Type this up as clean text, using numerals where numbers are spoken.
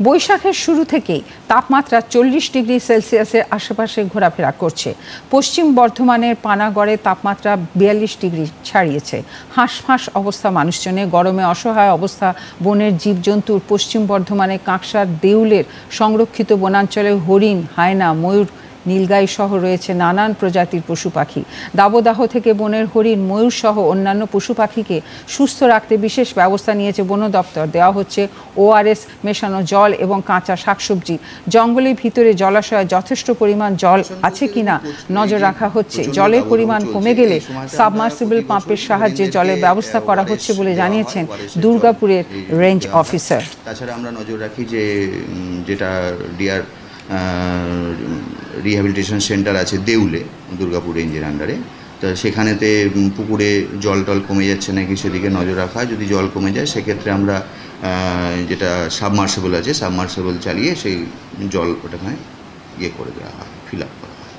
বৈশাখের শুরু থেকেই তাপমাত্রা 40 ডিগ্রি সেলসিয়াসের আশেপাশে ঘোরাফেরা করছে। পশ্চিম বর্ধমানের পানাগড়ে তাপমাত্রা 42 ডিগ্রি ছাড়িয়েছে। হাঁসফাঁস অবস্থা মানুষজনের, গরমে অসহায় অবস্থা বনের জীবজন্তুর। পশ্চিম বর্ধমানে কাঁকসার দেউলের সংরক্ষিত বনাঞ্চলে হরিণ, হায়না, ময়ূর, নীলগাই সহ রয়েছে নানান প্রজাতির পশু পাখি। দাবদাহ থেকে বনের হরিণ, ময়ূর সহ অন্যান্য পশু পাখিকে সুস্থ রাখতে বিশেষ ব্যবস্থা নিয়েছে বন দপ্তর। দেওয়া হচ্ছে ORS মেশানো জল এবং কাঁচা শাকসবজি। জঙ্গলের ভিতরে জলাশয়ে যথেষ্ট পরিমাণ জল আছে কিনা নজর রাখা হচ্ছে। জলের পরিমাণ কমে গেলে সাবমার্সিবল পাম্পের সাহায্যে জলের ব্যবস্থা করা হচ্ছে বলে জানিয়েছেন দুর্গাপুরের রেঞ্জ অফিসার। তাছাড়া আমরা নজর রাখি যে যেটা ডিয়ার রিহ্যাবিলিটেশন সেন্টার আছে দেউলে, দুর্গাপুর রেঞ্জের আন্ডারে, তো সেখানেতে পুকুরে জল টল কমে যাচ্ছে নাকি সেদিকে নজর রাখা। যদি জল কমে যায় সেক্ষেত্রে আমরা যেটা সাবমার্সিবল আছে, সাবমার্সিবল চালিয়ে সেই জল ওটাখানে করে দেওয়া হয়, ফিল আপ করা হয়।